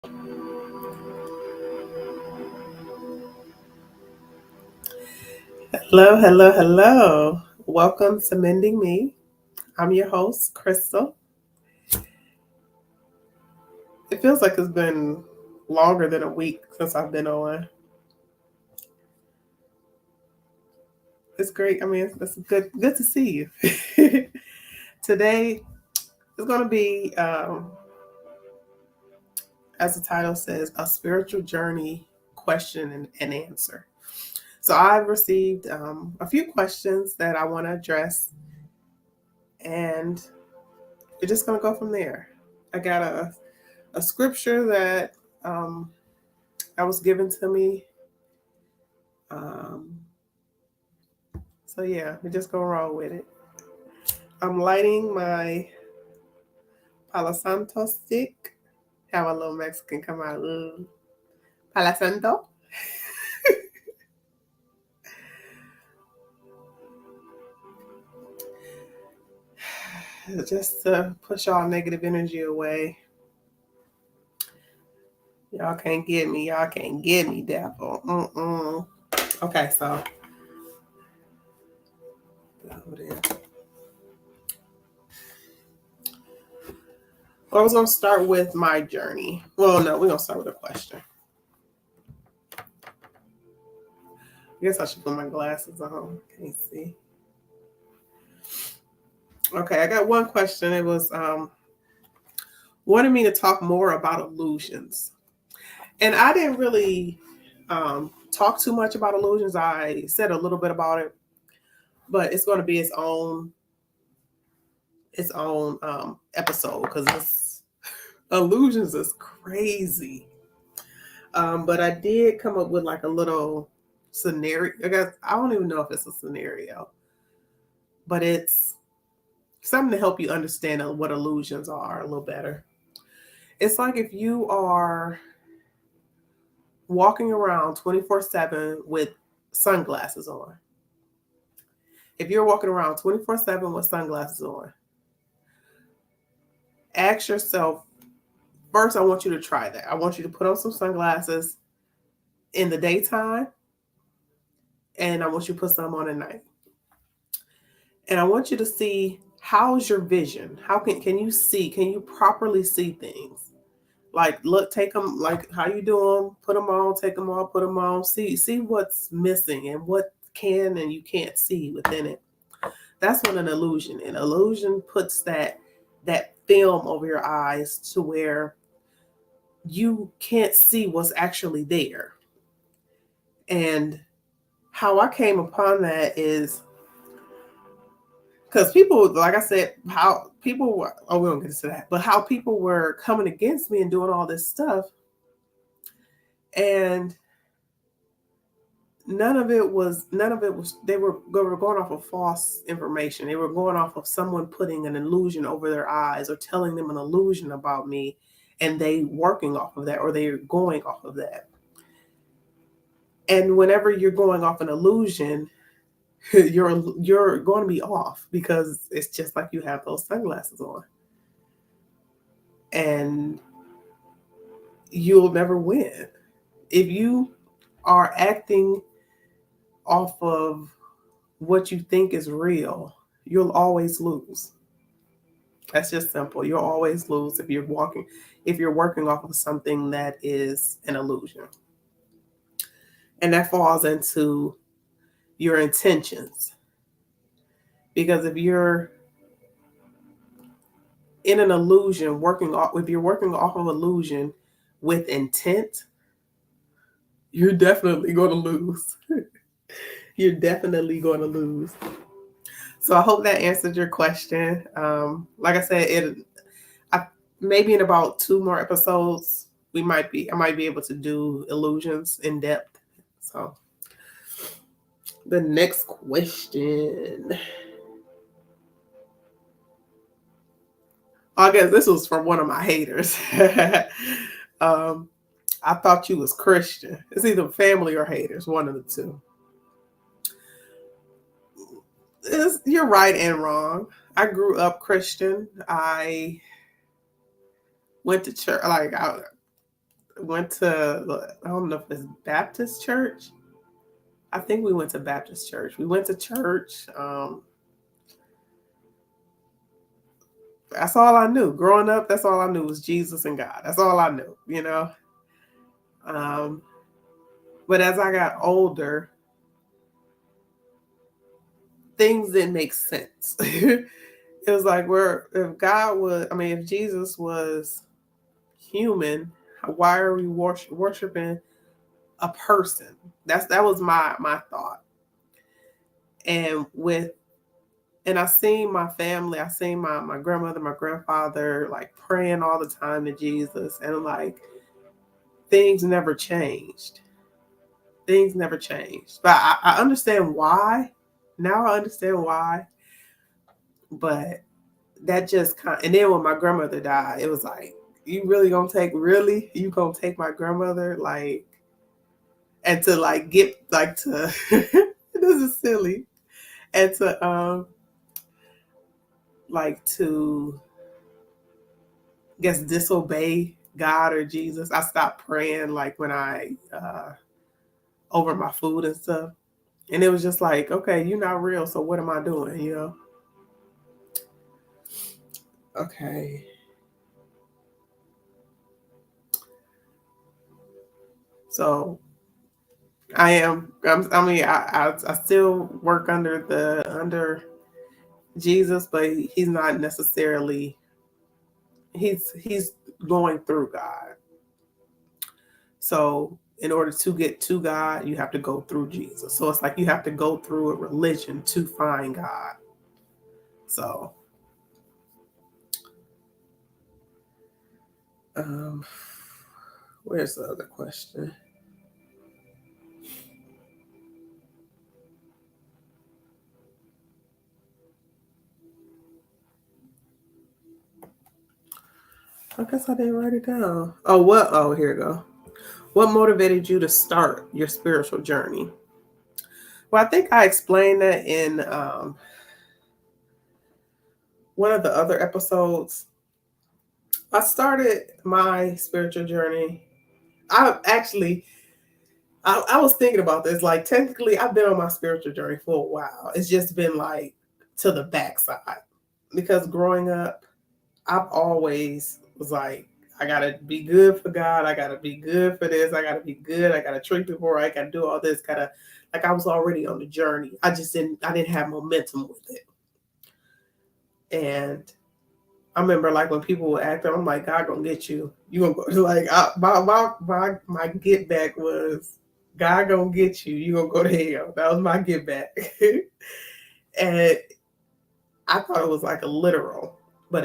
Hello, hello, hello. Welcome to Mending Me. I'm your host, Crystal. It feels like it's been longer than a week since I've been on. It's great. I mean, it's good to see you. Today is going to be, as the title says, a spiritual journey question and answer. So I've received a few questions that I want to address, and we're just going to go from there. I got a scripture that that was given to me. Um, so yeah, we're just gonna roll with it. I'm lighting my Palo Santo stick. Have a little Mexican come out. Palo Santo. Just to push all negative energy away. Y'all can't get me. Y'all can't get me, devil. Okay, so I was gonna start with my journey. Well, no, we're gonna start with a question. I guess I should put my glasses on. Can't see. Okay, I got one question. It was wanted me to talk more about illusions. And I didn't really talk too much about illusions. I said a little bit about it, but it's going to be its own episode because it's illusions is crazy. But I did come up with like a little scenario. I don't even know if it's a scenario, but it's something to help you understand what illusions are a little better. It's like if you are walking around 24/7 with sunglasses on. If you're walking around 24/7 with sunglasses on, ask yourself first, I want you to try that. I want you to put on some sunglasses in the daytime, and I want you to put some on at night. And I want you to see how's your vision? How can you see? Can you properly see things? Like look, take them like how you do them, put them on, take them off, put them on. See what's missing and what can and you can't see within it. That's what an illusion. An illusion puts that film over your eyes to where you can't see what's actually there. And how I came upon that is because people, like I said, how people were, oh, we don't get into that, but how people were coming against me and doing all this stuff. And they were going off of false information. They were going off of someone putting an illusion over their eyes or telling them an illusion about me, and they working off of that, or they're going off of that. And whenever you're going off an illusion, you're going to be off because it's just like you have those sunglasses on. And you'll never win. If you are acting off of what you think is real, you'll always lose. That's just simple. You'll always lose if you're working off of something that is an illusion. And that falls into your intentions. Because if you're in an illusion, if you're working off of illusion with intent, you're definitely going to lose. You're definitely going to lose. So I hope that answered your question. Like I said, maybe in about 2 more episodes, I might be able to do illusions in depth. So the next question. I guess this was from one of my haters. I thought you was Christian. It's either family or haters, one of the two. You're right and wrong. I grew up Christian. I went to church. went to, I don't know if it's Baptist church. I think we went to Baptist church. We went to church. That's all I knew. Growing up, that's all I knew was Jesus and God. That's all I knew, you know. But as I got older, things didn't make sense. It was like, if Jesus was human, why are we worshiping a person? That was my thought. And I seen my family, I seen my grandmother, my grandfather, like praying all the time to Jesus, and like things never changed. Things never changed. But I understand why. Now I understand why. But that just and then when my grandmother died, it was like, you you gonna take my grandmother, like, and to like get like to this is silly, and to like to guess disobey God or Jesus. I stopped praying like when I over my food and stuff, and it was just like, okay, you're not real, so what am I doing, you know? Okay. So I still work under Jesus, but he's not necessarily, he's going through God. So in order to get to God, you have to go through Jesus. So it's like you have to go through a religion to find God. So where's the other question? I guess I didn't write it down. Oh, here we go. What motivated you to start your spiritual journey? Well, I think I explained that in one of the other episodes. I started my spiritual journey. I was thinking about this. Like, technically, I've been on my spiritual journey for a while. It's just been like to the backside, because growing up, I've always was like, I gotta be good for God. I gotta be good for this. I gotta be good. I gotta treat people right. I gotta do all this. Gotta, like, I was already on the journey. I didn't have momentum with it. And I remember, like, when people would act, I'm like, God gonna get you. You gonna go, like, my get back was, God gonna get you. You gonna go to hell. That was my get back. And I thought it was like a literal, but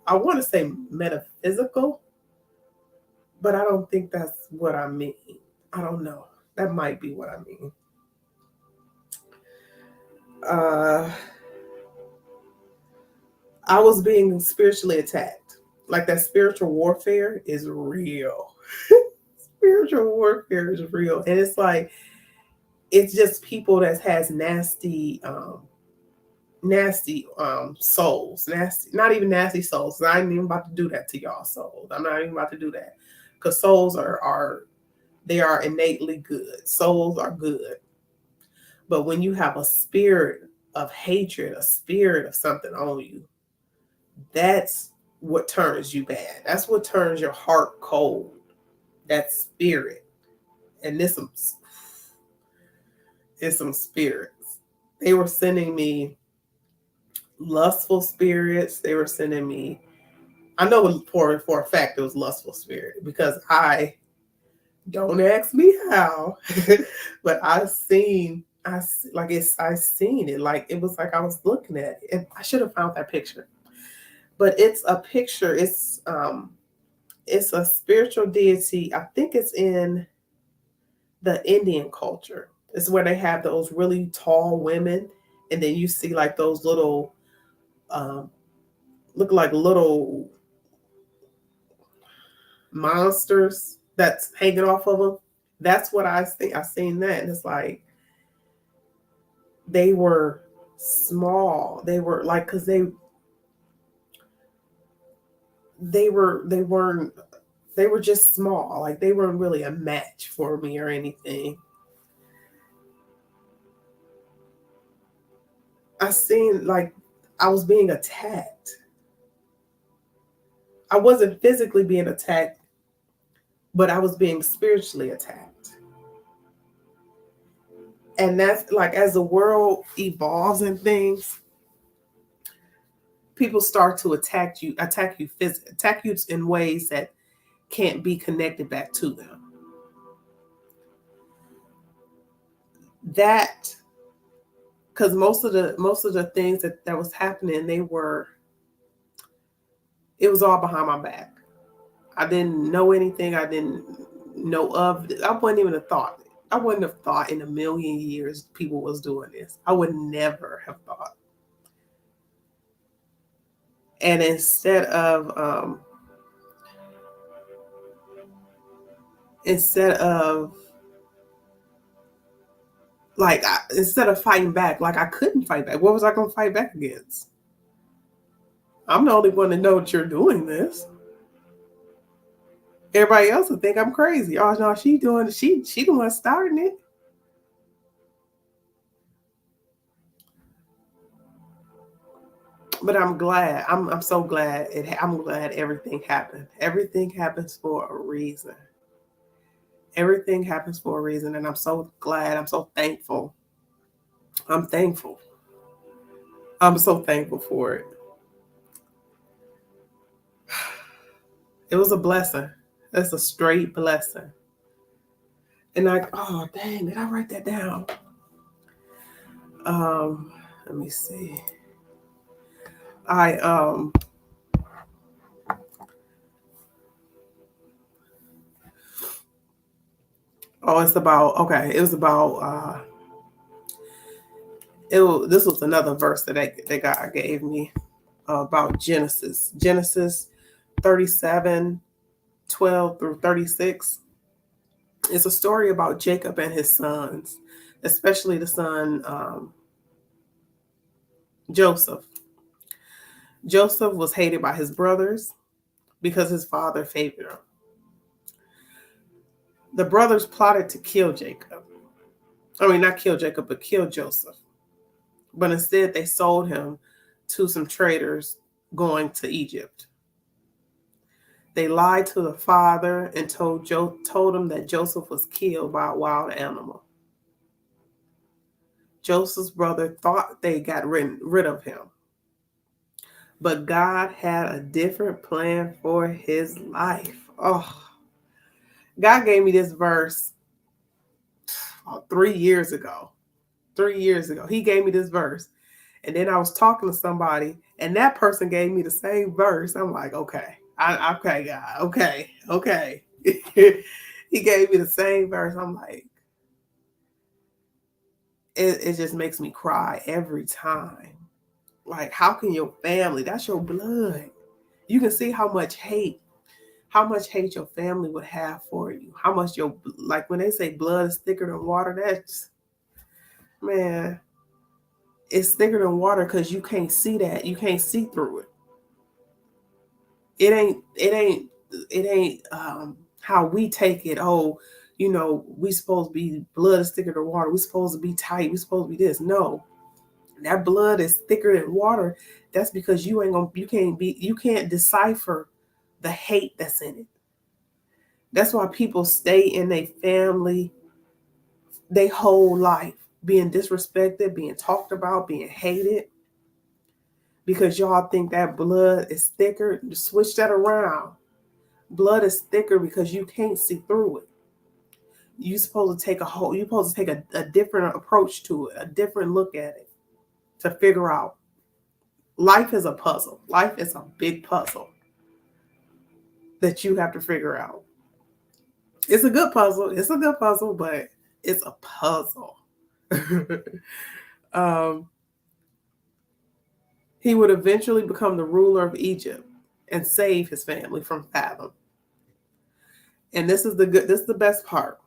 I want to say metaphysical, but I don't think that's what I mean. I don't know. That might be what I mean. I was being spiritually attacked. Like, that spiritual warfare is real. Spiritual warfare is real. And it's like, it's just people that has nasty souls. Nasty, not even nasty souls. I ain't even about to do that to y'all souls. I'm not even about to do that. Because souls they are innately good. Souls are good. But when you have a spirit of hatred, a spirit of something on you, that's what turns you bad. That's what turns your heart cold. That spirit. And this is some spirits. They were sending me lustful spirits. They were sending me, I know for a fact it was lustful spirit, because don't ask me how, but I seen it. Like, it was like I was looking at it. I should have found that picture. But it's a picture. It's a spiritual deity. I think it's in the Indian culture. It's where they have those really tall women, and then you see like those little look like little monsters that's hanging off of them. That's what I think. I seen that, and it's like they were small. They were like, because they weren't they were just small. Like they weren't really a match for me or anything. I seen like I was being attacked. I wasn't physically being attacked, but I was being spiritually attacked. And that's like as the world evolves and things, people start to attack you attack you in ways that can't be connected back to them. That because most of the things that was happening, it was all behind my back. I didn't know anything. I didn't know of. I wouldn't even have thought. I wouldn't have thought in a million years people was doing this. I would never have thought. And instead of like instead of fighting back, like I couldn't fight back. What was I going to fight back against? I'm the only one to know that you're doing this. Everybody else would think I'm crazy. Oh no, she the one starting it. But I'm glad. I'm so glad I'm glad everything happened. Everything happens for a reason. Everything happens for a reason, and I'm so glad. I'm so thankful. I'm thankful. I'm so thankful for it. It was a blessing. It's a straight blessing. And like, oh dang, did I write that down? Let me see. I oh, it's about okay. It was about this was another verse that God gave me about Genesis 37, 12 through 36. It's a story about Jacob and his sons, especially the son Joseph. Joseph was hated by his brothers because his father favored him. The brothers plotted to kill Jacob. I mean, not kill Jacob, but kill Joseph. But instead, they sold him to some traders going to Egypt. They lied to the father and told him that Joseph was killed by a wild animal. Joseph's brother thought they got rid of him. But God had a different plan for his life. Oh, God gave me this verse 3 years ago. 3 years ago. He gave me this verse. And then I was talking to somebody, and that person gave me the same verse. I'm like, okay. Okay, God. Okay. He gave me the same verse. I'm like, it just makes me cry every time. Like, how can your family, that's your blood. You can see how much hate your family would have for you. How much like when they say blood is thicker than water, that's, man, it's thicker than water because you can't see that. You can't see through it. It ain't how we take it. Oh, we supposed to be blood is thicker than water. We supposed to be tight. We supposed to be this. No, that blood is thicker than water. That's because you can't decipher the hate that's in it. That's why people stay in their family their whole life, being disrespected, being talked about, being hated, because y'all think that blood is thicker. Switch that around. Blood is thicker because you can't see through it. You're supposed to take a different approach to it, a different look at it to figure out. Life is a puzzle. Life is a big puzzle that you have to figure out. It's a good puzzle. It's a good puzzle, but it's a puzzle. He would eventually become the ruler of Egypt and save his family from Fathom. And this is the best part.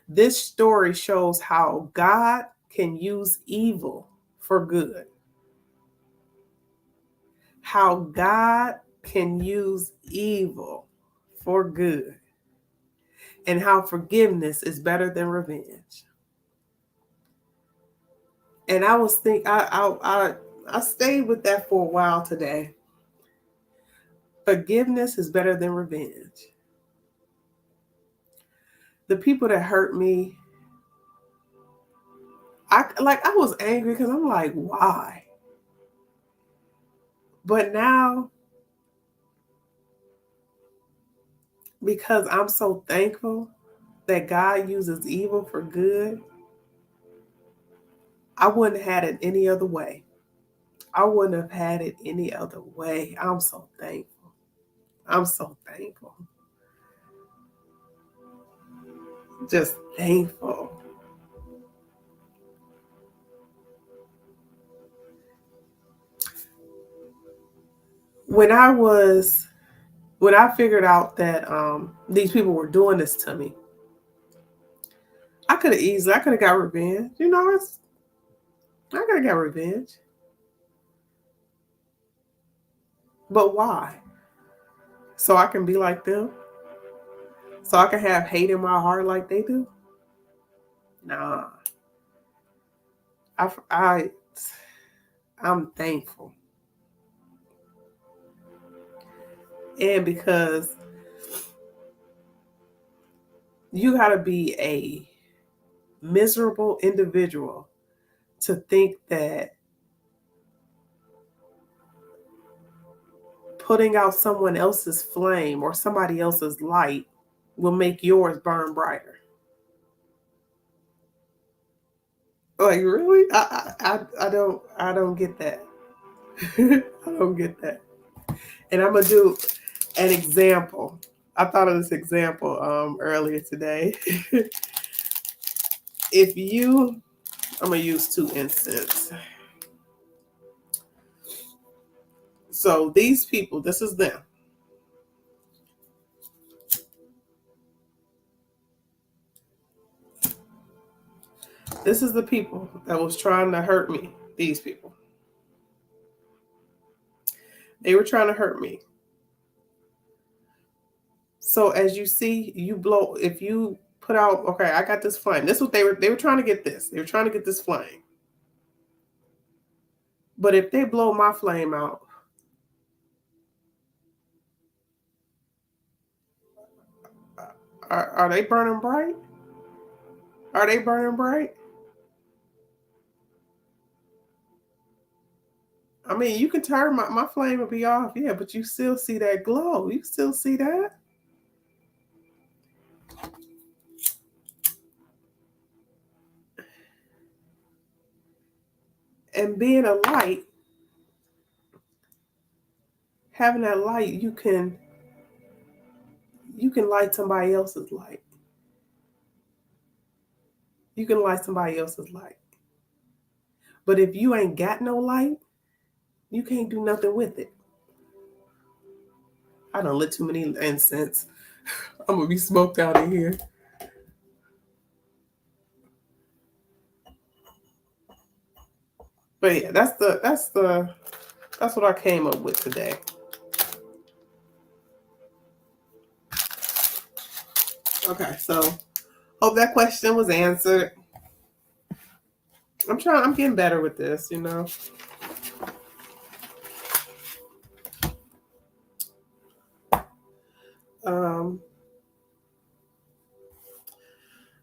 This story shows how God can use evil for good. How God can use evil for good, and how forgiveness is better than revenge. And I was I stayed with that for a while today. Forgiveness is better than revenge. The people that hurt me, I was angry because I'm like, why? But now, because I'm so thankful that God uses evil for good, I wouldn't have had it any other way. I wouldn't have had it any other way. I'm so thankful. I'm so thankful. Just thankful. When I figured out that these people were doing this to me, I could have got revenge. I could have got revenge. But why? So I can be like them? So I can have hate in my heart like they do? Nah. I, I, I'm thankful. And because you got to be a miserable individual to think that putting out someone else's flame or somebody else's light will make yours burn brighter. Like really? I don't get that. I don't get that. And I'm gonna do an example. I thought of this example earlier today. If you, I'm gonna use two instances. So these people, this is them. This is the people that was trying to hurt me. These people. They were trying to hurt me. So as you see, you blow, if you put out, okay, I got this flame. This is what they were trying to get this. They were trying to get this flame. But if they blow my flame out, are they burning bright? Are they burning bright? I mean, you can turn my flame will be off, yeah, but you still see that glow. You still see that. And being a light, having that light, you can light somebody else's light. You can light somebody else's light. But if you ain't got no light, you can't do nothing with it. I don't lit too many incense. I'm gonna be smoked out of here. But yeah, that's what I came up with today. Okay, so hope that question was answered. I'm getting better with this, you know. Um,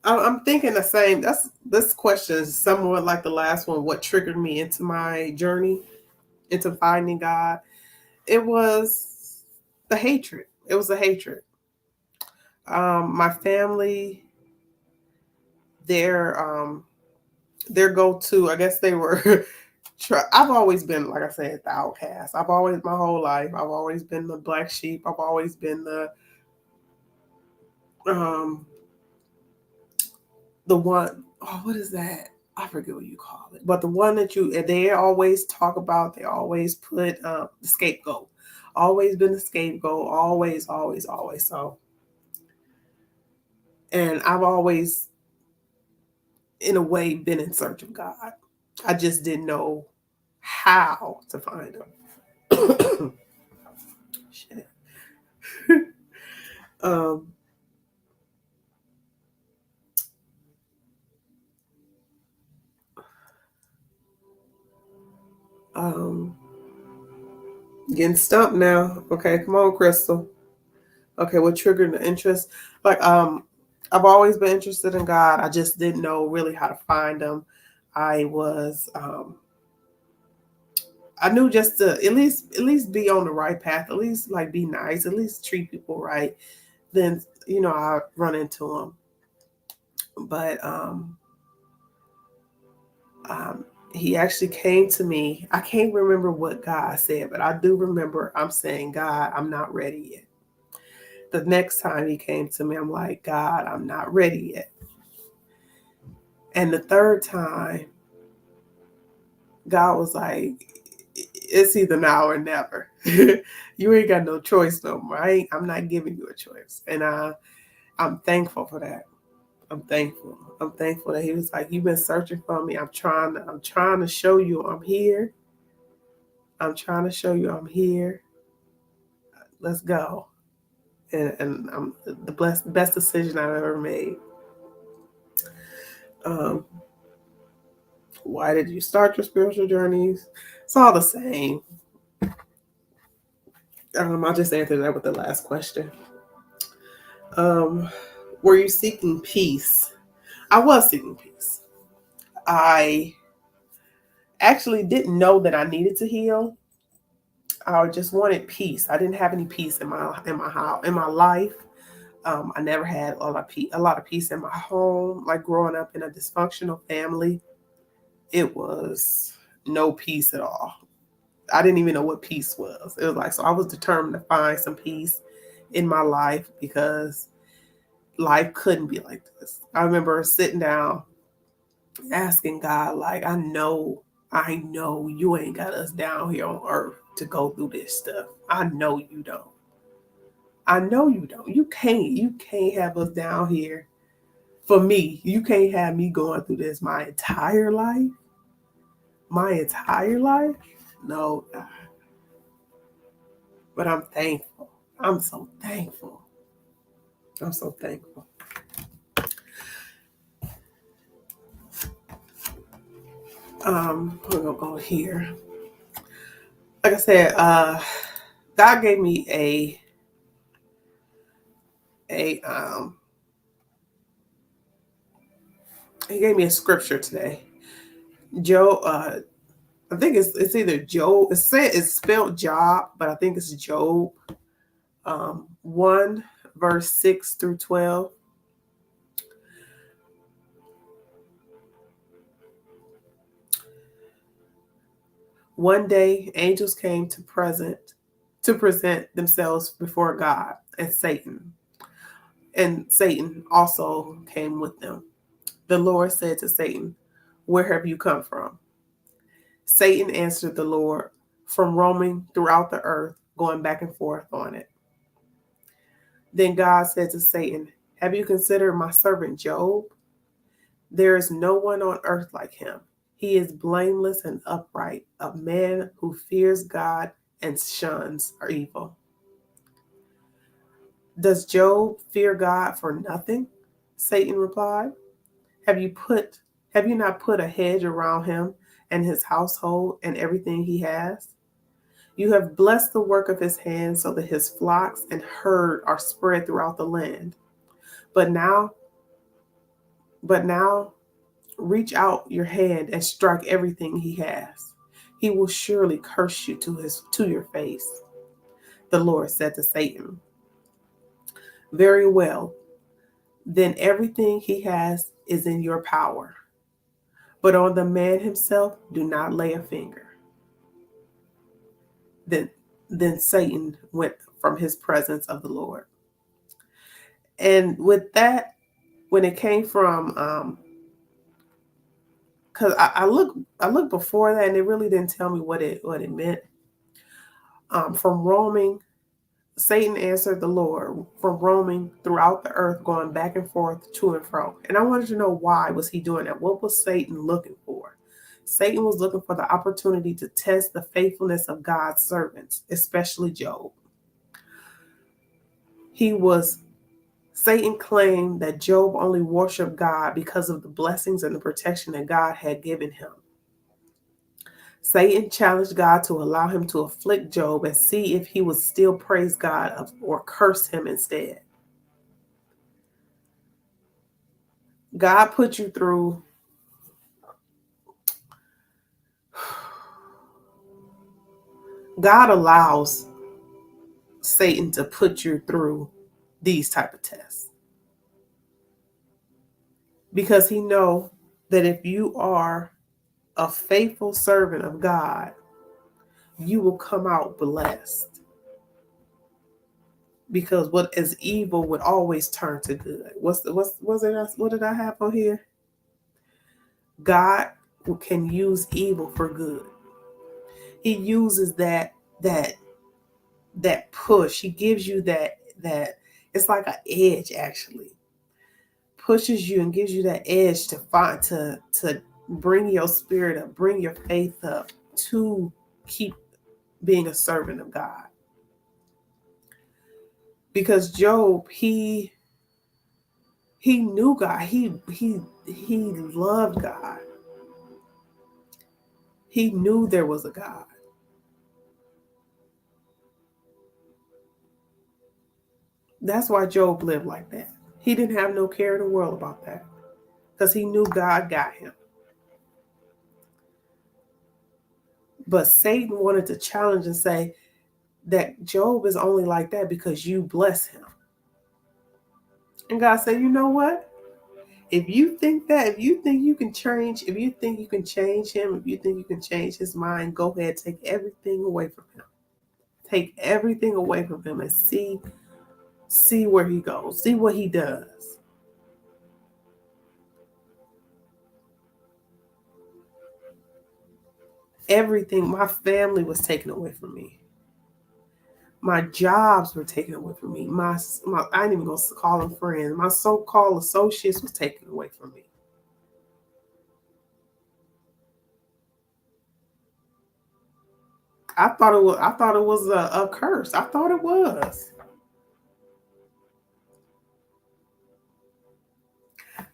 I'm thinking the same. This question is somewhat like the last one. What triggered me into my journey, into finding God? It was the hatred. It was the hatred. My family, their go-to, I guess they were. I've always been, like I said, the outcast. My whole life, I've always been the black sheep. I've always been um, the one, oh, what is that? I forget what you call it, but the one that they always talk about, they always put the scapegoat. Always been the scapegoat, always, always, always. So, and I've always, in a way, been in search of God. I just didn't know how to find him. Shit. Um, um, Getting stumped now. Okay, come on, Crystal. Okay, what triggered the interest? Like, I've always been interested in God. I just didn't know really how to find him. I was, I knew just to at least be on the right path, at least like be nice, at least treat people right. Then I run into him. But um, he actually came to me. I can't remember what God said, but I do remember I'm saying, God, I'm not ready yet. The next time he came to me, I'm like, God, I'm not ready yet. And the third time, God was like, it's either now or never. You ain't got no choice no more. I'm not giving you a choice. And I'm thankful for that. I'm thankful. I'm thankful that he was like, you've been searching for me. I'm trying to show you I'm here. I'm trying to show you I'm here. Let's go. And I'm the best decision I've ever made. Um, why did you start your spiritual journeys? It's all the same. I'll just answer that with the last question. Um, were you seeking peace? I was seeking peace. I actually didn't know that I needed to heal. I just wanted peace. I didn't have any peace in my house, in my life. I never had a lot of peace in my home. Like growing up in a dysfunctional family, it was no peace at all. I didn't even know what peace was. It was like, so I was determined to find some peace in my life because life couldn't be like this. I remember sitting down asking God, like, I know you ain't got us down here on earth to go through this stuff. I know you don't. I know you don't. You can't have us down here. For me, you can't have me going through this my entire life. My entire life? No. But I'm thankful. I'm so thankful. I'm so thankful. We're gonna go here. Like I said, God gave me a he gave me a scripture today. Joe, I think it's either Job. It's spelled Job, but I think it's Job. 1 verse 6 through 12. One day, angels came to present themselves before God and Satan also came with them. The Lord said to Satan, "Where have you come from?" Satan answered the Lord, "From roaming throughout the earth, going back and forth on it." Then God said to Satan, "Have you considered my servant Job? There is no one on earth like him. He is blameless and upright, a man who fears God and shuns evil." "Does Job fear God for nothing?" Satan replied. Have you put have you not put a hedge around him and his household and everything he has? You have blessed the work of his hands so that his flocks and herd are spread throughout the land. But now, but now reach out your hand and strike everything he has. He will surely curse you to your face. The Lord said to Satan, "Very well, then everything he has is in your power. But on the man himself, do not lay a finger." Then, then Satan went from his presence of the Lord. And with that, when it came from, because I looked before that, and it really didn't tell me what it meant. From roaming, Satan answered the Lord, from roaming throughout the earth, going back and forth to and fro. And I wanted to know, why was he doing that? What was Satan looking for? Satan was looking for the opportunity to test the faithfulness of God's servants, especially Job. He was Satan claimed that Job only worshiped God because of the blessings and the protection that God had given him. Satan challenged God to allow him to afflict Job and see if he would still praise God or curse him instead. God put you through God allows Satan to put you through these type of tests because he know that if you are a faithful servant of God, you will come out blessed. Because what is evil would always turn to good. What did I have on here? God can use evil for good. He uses that push. He gives you that it's like an edge actually. Pushes you and gives you that edge to bring your spirit up, bring your faith up, to keep being a servant of God. Because Job, he knew God. He loved God. He knew there was a God. That's why Job lived like that. He didn't have no care in the world about that because he knew God got him. But Satan wanted to challenge and say that Job is only like that because you bless him. And God said, you know what? If you think you can change, if you think you can change him, if you think you can change his mind, go ahead, take everything away from him. Take everything away from him and see where he goes. See what he does. Everything, my family was taken away from me. My jobs were taken away from me. My I ain't even gonna call them friends. My so-called associates was taken away from me. I thought it was a curse. I thought it was.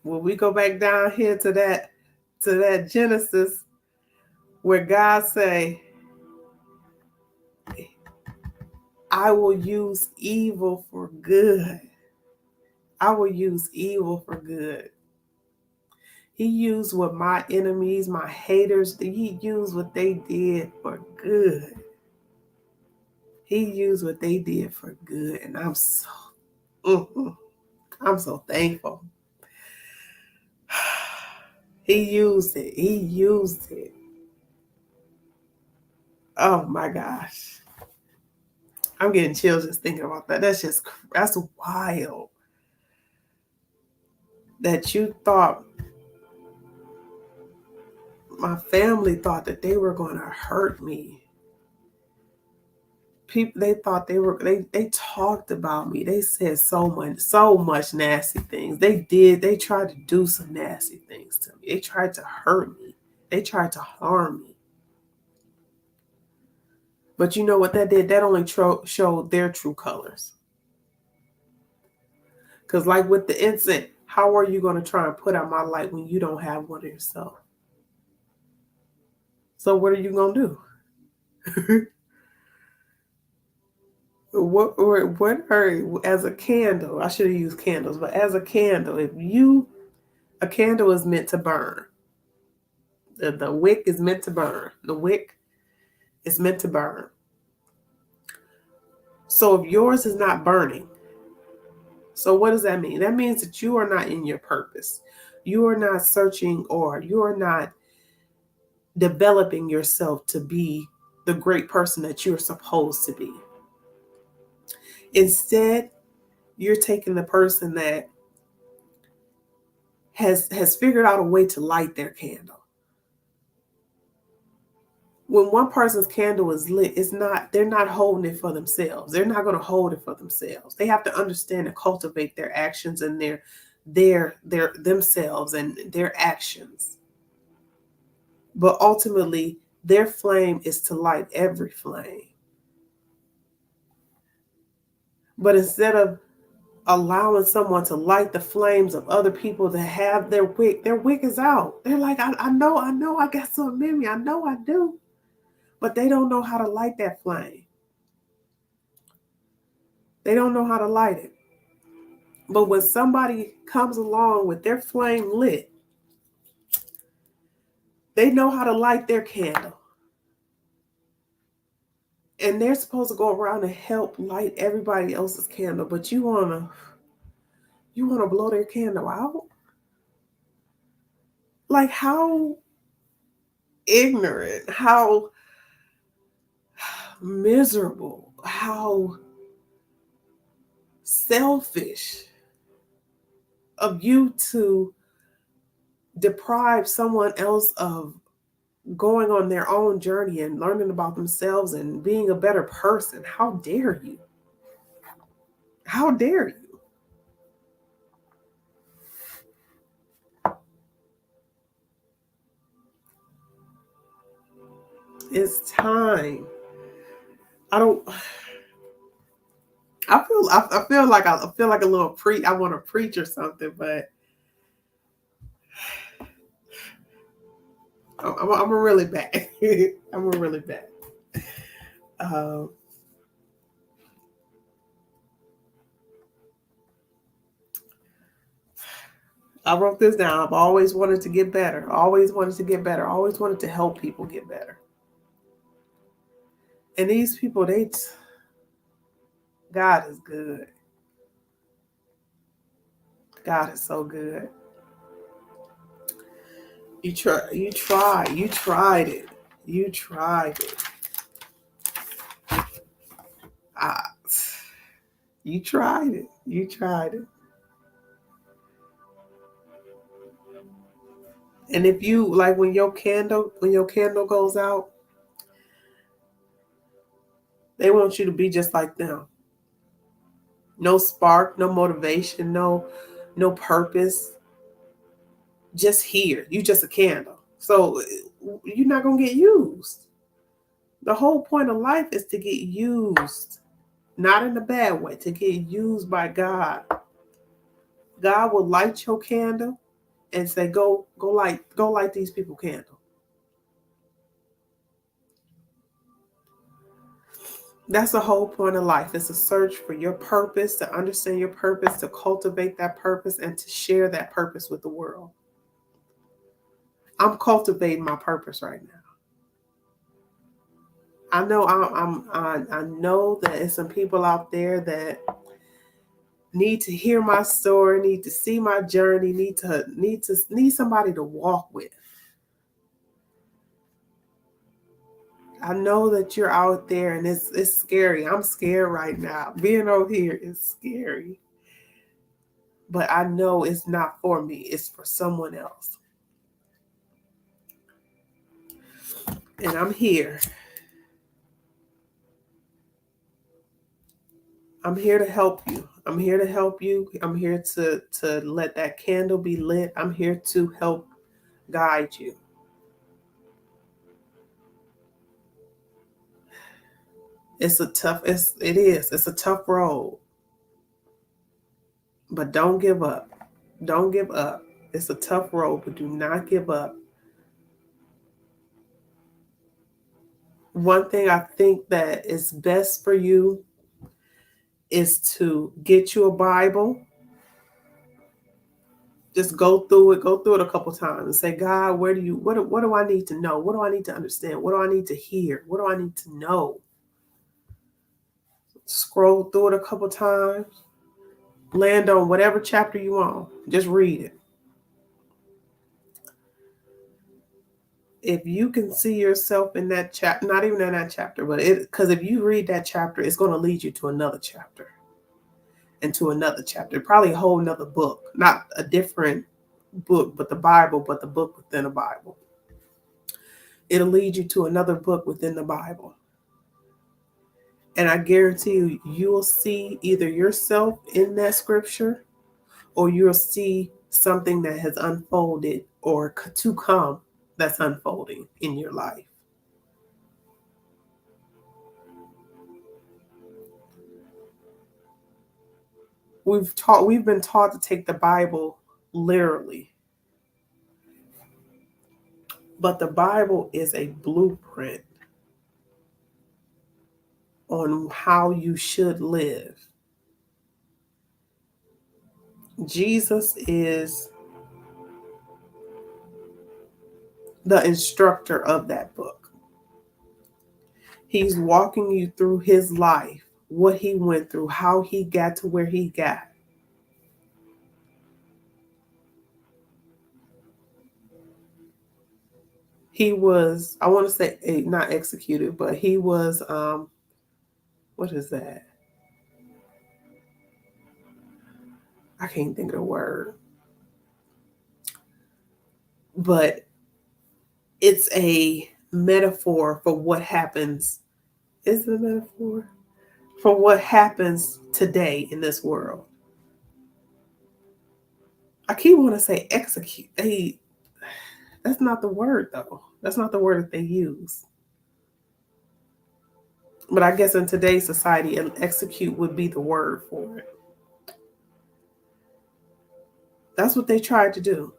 When we go back down here to that Genesis where God say, I will use evil for good. I will use evil for good. He used what my enemies, my haters, he used what they did for good. He used what they did for good. And I'm so thankful. He used it. He used it. Oh my gosh. I'm getting chills just thinking about that. That's wild. That you thought, my family thought that they were going to hurt me. People, they thought they talked about me. They said so much nasty things. They tried to do some nasty things to me. They tried to hurt me. They tried to harm me. But you know what that did? That only showed their true colors. Because like with the incense, how are you going to try and put out my light when you don't have one yourself? So what are you going to do? What are, as a candle, I should have used candles, but as a candle, a candle is meant to burn. The wick is meant to burn. The wick is meant to burn. So if yours is not burning, so what does that mean? That means that you are not in your purpose. You are not searching, or you are not developing yourself to be the great person that you're supposed to be. Instead, you're taking the person that has figured out a way to light their candle. When one person's candle is lit, they're not holding it for themselves. They're not going to hold it for themselves. They have to understand and cultivate their actions and their themselves and their actions. But ultimately, their flame is to light every flame. But instead of allowing someone to light the flames of other people that have their wick is out. They're like, I know I got something in me. I know I do. But they don't know how to light that flame. They don't know how to light it. But when somebody comes along with their flame lit, they know how to light their candle. And they're supposed to go around and help light everybody else's candle, but you wanna blow their candle out? Like, how ignorant, how miserable, how selfish of you to deprive someone else of going on their own journey and learning about themselves and being a better person. How dare you? How dare you? It's time. I don't. I feel like I feel like a little I want to preach or something, but I'm a really bad. I'm a really bad. Um, I wrote this down. I've always wanted to get better. Always wanted to get better. Always wanted to help people get better. And these people, God is good. God is so good. You tried it. You tried it. Ah, you tried it. You tried it. And if you like when your candle goes out, they want you to be just like them. No spark, no motivation, no purpose. Just here. You just a candle. So you're not gonna get used. The whole point of life is to get used. Not in a bad way, to get used by God. God will light your candle and say, go light these people candle. That's the whole point of life. It's a search for your purpose, to understand your purpose, to cultivate that purpose, and to share that purpose with the world. I'm cultivating my purpose right now. I know I know that there's some people out there that need to hear my story, need to see my journey, need somebody to walk with. I know that you're out there and it's scary. I'm scared right now. Being over here is scary. But I know it's not for me. It's for someone else. And I'm here. I'm here to help you. I'm here to help you. I'm here to let that candle be lit. I'm here to help guide you. It's a tough, it's a tough road. But don't give up. Don't give up. It's a tough road, but do not give up. One thing I think that is best for you is to get you a Bible. Just go through it a couple times and say, God, what do I need to know? What do I need to understand? What do I need to hear? What do I need to know? Scroll through it a couple times. Land on whatever chapter you want. Just read it. If you can see yourself in that chapter, not even in that chapter, but because if you read that chapter, it's going to lead you to another chapter and to another chapter, probably a whole nother book, not a different book, but the Bible, but the book within a Bible. It'll lead you to another book within the Bible. And I guarantee you, you will see either yourself in that scripture or you'll see something that has unfolded or to come that's unfolding in your life. we've been taught to take the Bible literally. But the Bible is a blueprint on how you should live. Jesus is the instructor of that book. He's walking you through his life, what he went through, how he got to where he got. He was, I want to say, not executed, but he was, what is that? I can't think of the word. But it's a metaphor for what happens. Is it a metaphor? For what happens today in this world. I keep wanting to say execute. That's not the word, though. That's not the word that they use. But I guess in today's society, execute would be the word for it. That's what they tried to do.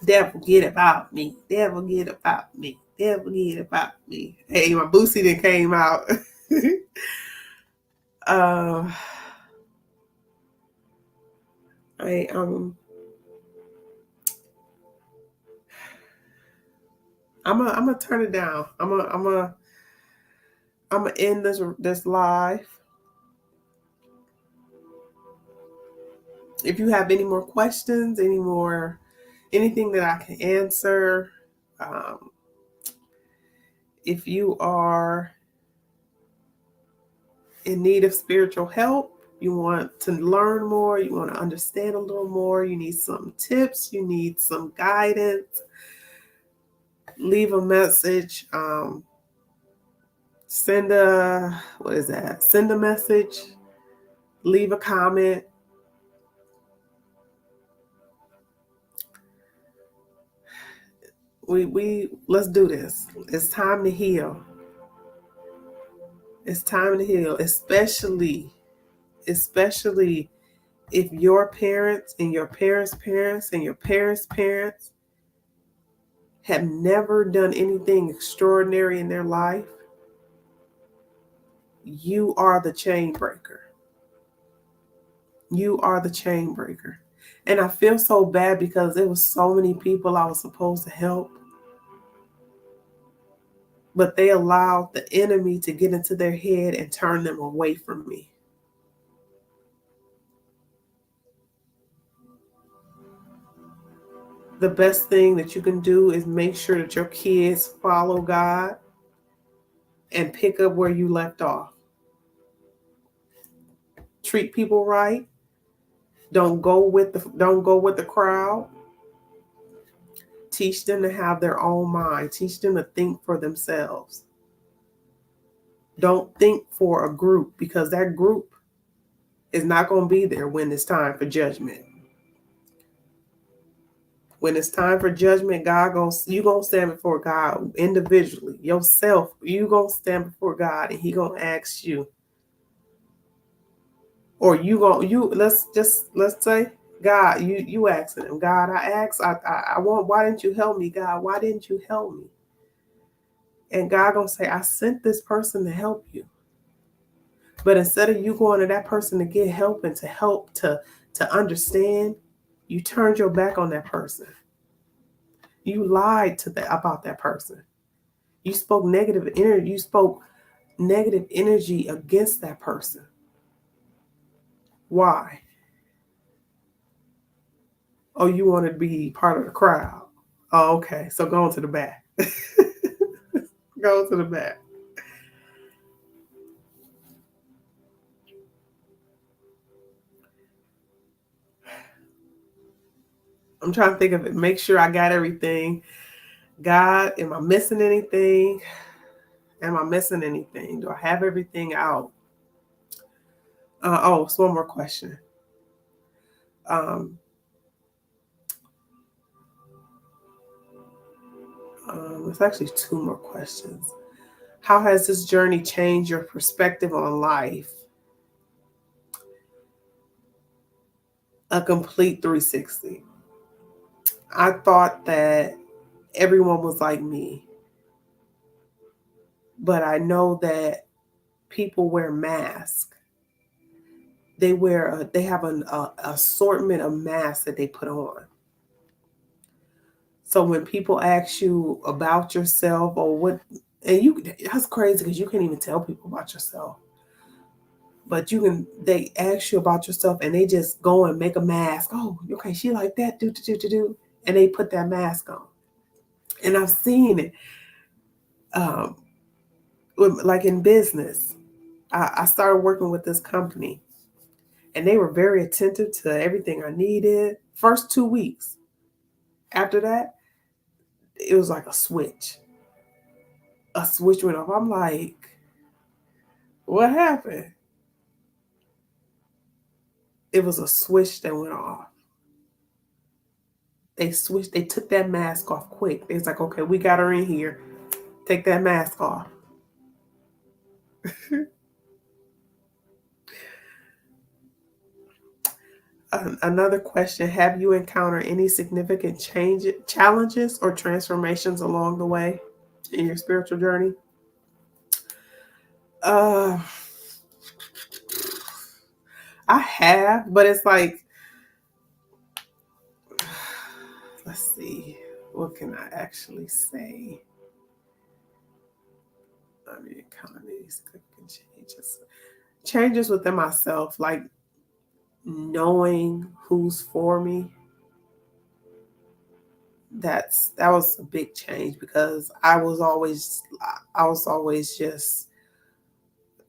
Devil, get about me. Devil, get about me. Devil, get about me. Hey, my Boosie then came out. I I'm gonna turn it down. I'm gonna end this live. If you have any more questions, anything that I can answer, if you are in need of spiritual help, you want to learn more, you want to understand a little more, you need some tips, you need some guidance, leave a message. Send a message, leave a comment. We let's do this. It's time to heal. It's time to heal, especially if your parents and your parents' parents and your parents' parents have never done anything extraordinary in their life. You are the chain breaker. You are the chain breaker. And I feel so bad because there was so many people I was supposed to help. But they allowed the enemy to get into their head and turn them away from me. The best thing that you can do is make sure that your kids follow God and pick up where you left off. Treat people right. Don't go with the crowd. Teach them to have their own mind. Teach them to think for themselves. Don't think for a group, because that group is not going to be there when it's time for judgment. When it's time for judgment, you gonna stand before God individually, yourself. You gonna stand before God, and He gonna ask you, or let's say, God, you asking Him, God, I want. Why didn't you help me, God? Why didn't you help me? And God gonna say, I sent this person to help you. But instead of you going to that person to get help and to help to understand, you turned your back on that person. You lied about that person. You spoke negative energy. You spoke negative energy against that person. Why? Oh, you want to be part of the crowd. Oh, okay. So go on to the back. Go to the back. I'm trying to think of it. Make sure I got everything. God, am I missing anything? Am I missing anything? Do I have everything out? It's one more question. There's actually two more questions. How has this journey changed your perspective on life? A complete 360. I thought that everyone was like me, but I know that people wear masks. They have an assortment of masks that they put on. So when people ask you about yourself or what, that's crazy because you can't even tell people about yourself. But they ask you about yourself and they just go and make a mask. Oh, okay, she like that, do. And they put that mask on. And I've seen it, um, like in business. I started working with this company and they were very attentive to everything I needed. First 2 weeks. After that, it was like a switch. A switch went off. I'm like, what happened? It was a switch that went off. They took that mask off quick. They was like, okay, we got her in here. Take that mask off. Another question: have you encountered any significant challenges, or transformations along the way in your spiritual journey? Uh, I have, but it's like, let's see, what can I actually say? I mean, encountered any significant changes within myself, like knowing who's for me. That was a big change because I was always just,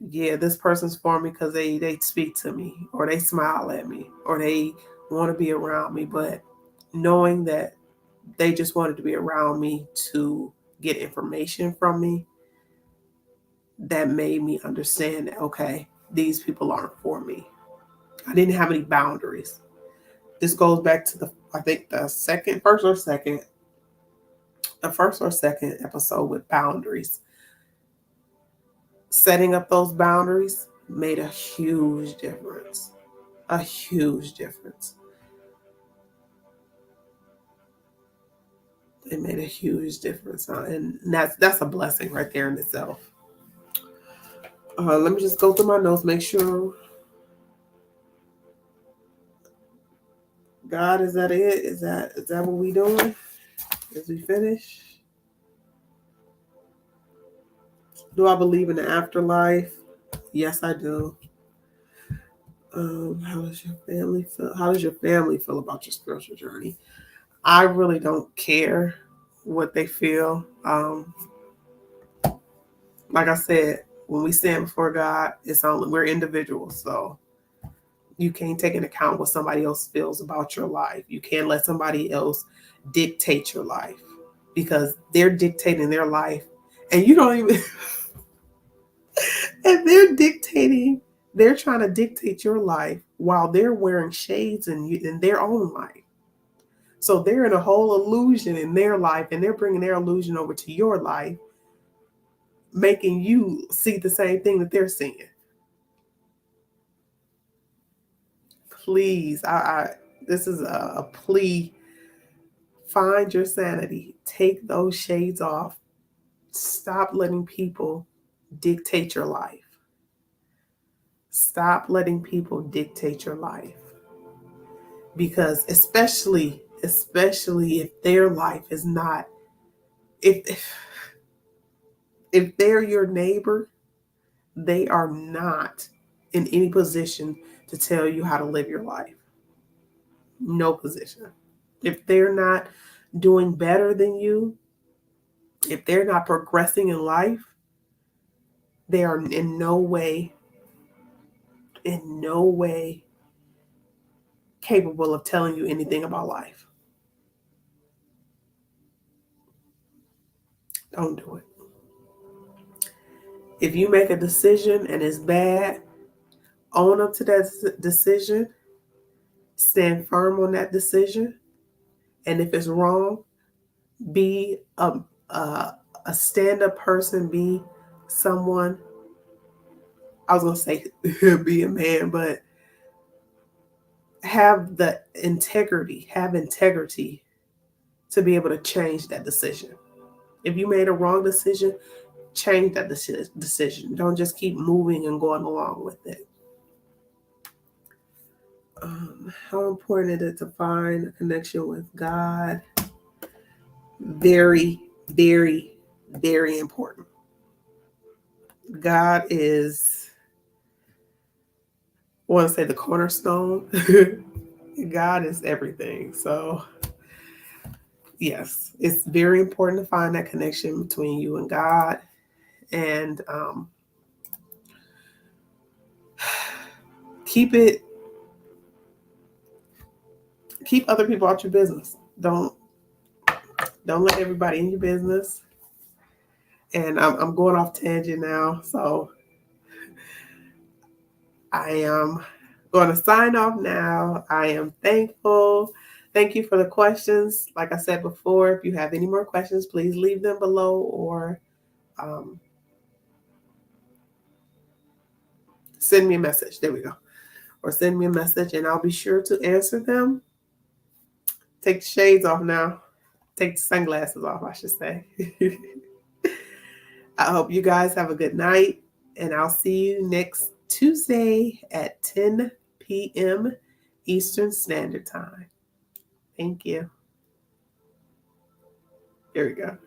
yeah, this person's for me because they speak to me or they smile at me or they want to be around me. But knowing that they just wanted to be around me to get information from me, that made me understand that, okay, these people aren't for me. I didn't have any boundaries. This goes back to I think the first or second episode with boundaries. Setting up those boundaries made a huge difference. A huge difference. It made a huge difference, and that's a blessing right there in itself. Let me just go through my notes, make sure. God, is that it? Is that what we doing? As we finish? Do I believe in the afterlife? Yes, I do. How does your family feel? How does your family feel about your spiritual journey? I really don't care what they feel. Like I said, when we stand before God, we're individuals, so you can't take into account what somebody else feels about your life. You can't let somebody else dictate your life because they're dictating their life, and you don't even. And they're trying to dictate your life while they're wearing shades in their own life. So they're in a whole illusion in their life and they're bringing their illusion over to your life, making you see the same thing that they're seeing. Please, this is a plea. Find your sanity. Take those shades off. Stop letting people dictate your life. Stop letting people dictate your life. Because especially if their life is not, if they're your neighbor, they are not in any position to tell you how to live your life. No position. If they're not doing better than you, if they're not progressing in life, they are in no way capable of telling you anything about life. Don't do it. If you make a decision and it's bad, own up to that decision, stand firm on that decision, and if it's wrong, be a stand-up person, be someone, I was going to say be a man, but have integrity to be able to change that decision. If you made a wrong decision, change that decision. Don't just keep moving and going along with it. How important is it to find a connection with God? Very, very, very important. God is, I want to say, the cornerstone. God is everything. So, yes, it's very important to find that connection between you and God. And keep other people out your business. Don't let everybody in your business. And I'm going off tangent now, so I am going to sign off now. I am thankful. Thank you for the questions. Like I said before, if you have any more questions, please leave them below or send me a message. There we go. Or send me a message and I'll be sure to answer them. Take the shades off now. Take the sunglasses off, I should say. I hope you guys have a good night, and I'll see you next Tuesday at 10 p.m. Eastern Standard Time. Thank you. Here we go.